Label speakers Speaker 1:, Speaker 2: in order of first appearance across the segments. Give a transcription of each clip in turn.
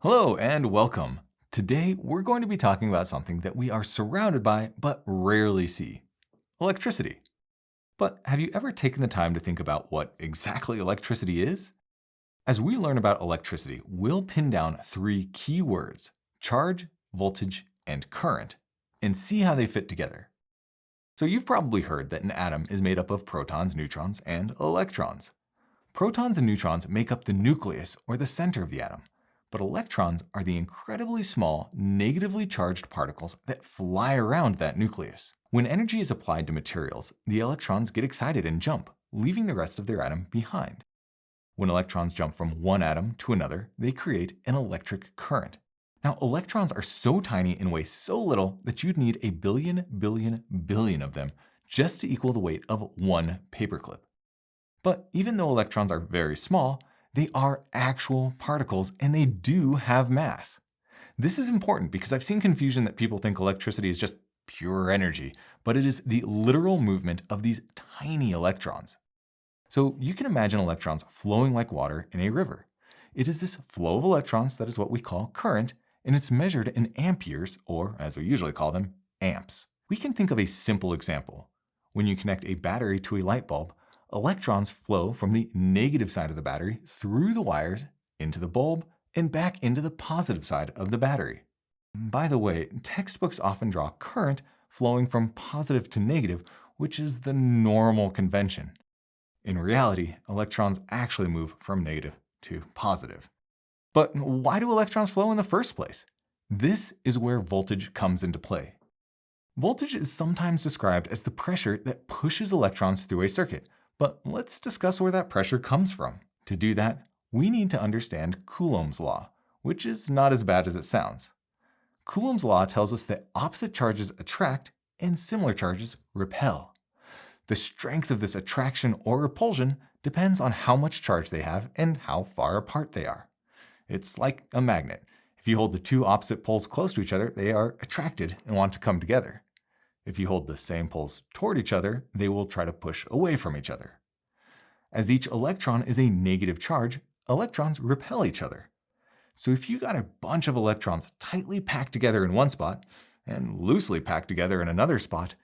Speaker 1: Hello and welcome. Today we're going to be talking about something that we are surrounded by but rarely see: electricity. But have you ever taken the time to think about what exactly electricity is? As we learn about electricity, we'll pin down three key words: charge, voltage, and current, and see how they fit together. So you've probably heard that an atom is made up of protons, neutrons, and electrons. Protons and neutrons make up the nucleus or the center of the atom. But electrons are the incredibly small, negatively charged particles that fly around that nucleus. When energy is applied to materials, the electrons get excited and jump, leaving the rest of their atom behind. When electrons jump from one atom to another, they create an electric current. Now, electrons are so tiny and weigh so little that you'd need a billion of them just to equal the weight of one paperclip. But even though electrons are very small, they are actual particles and they do have mass. This is important because I've seen confusion that people think electricity is just pure energy, but it is the literal movement of these tiny electrons. So you can imagine electrons flowing like water in a river. It is this flow of electrons that is what we call current, and it's measured in amperes, or as we usually call them, amps. We can think of a simple example. When you connect a battery to a light bulb, electrons flow from the negative side of the battery through the wires into the bulb and back into the positive side of the battery. By the way, textbooks often draw current flowing from positive to negative, which is the normal convention. In reality, electrons actually move from negative to positive. But why do electrons flow in the first place? This is where voltage comes into play. Voltage is sometimes described as the pressure that pushes electrons through a circuit. But let's discuss where that pressure comes from. To do that, we need to understand Coulomb's law, which is not as bad as it sounds. Coulomb's law tells us that opposite charges attract and similar charges repel. The strength of this attraction or repulsion depends on how much charge they have and how far apart they are. It's like a magnet. If you hold the two opposite poles close to each other, they are attracted and want to come together. If you hold the same poles toward each other, they will try to push away from each other. As each electron is a negative charge, electrons repel each other. So if you got a bunch of electrons tightly packed together in one spot and loosely packed together in another spot,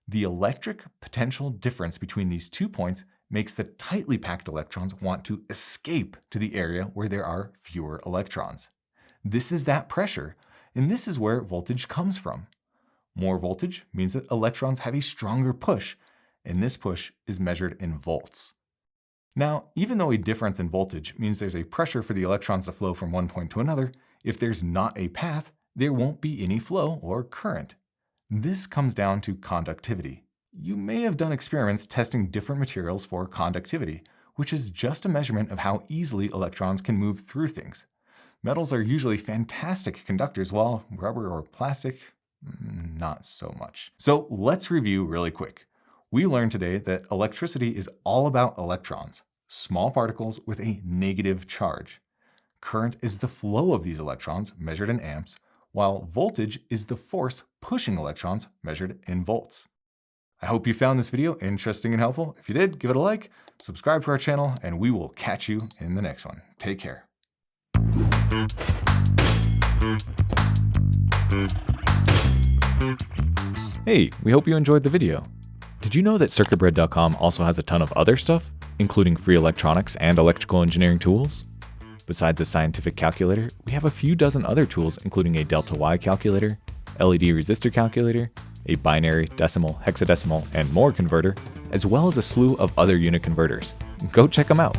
Speaker 1: the electric potential difference between these 2 points makes the tightly packed electrons want to escape to the area where there are fewer electrons. This is that pressure, and this is where voltage comes from. More voltage means that electrons have a stronger push, and this push is measured in volts. Now, even though a difference in voltage means there's a pressure for the electrons to flow from one point to another, if there's not a path, there won't be any flow or current. This comes down to conductivity. You may have done experiments testing different materials for conductivity, which is just a measurement of how easily electrons can move through things. Metals are usually fantastic conductors, while rubber or plastic, not so much. So let's review really quick. We learned today that electricity is all about electrons, small particles with a negative charge. Current is the flow of these electrons, measured in amps, while voltage is the force pushing electrons, measured in volts. I hope you found this video interesting and helpful. If you did, give it a like, subscribe to our channel, and we will catch you in the next one. Take care.
Speaker 2: Hey, we hope you enjoyed the video. Did you know that CircuitBread.com also has a ton of other stuff, including free electronics and electrical engineering tools? Besides a scientific calculator, we have a few dozen other tools, including a delta Y calculator, LED resistor calculator, a binary, decimal, hexadecimal, and more converter, as well as a slew of other unit converters. Go check them out.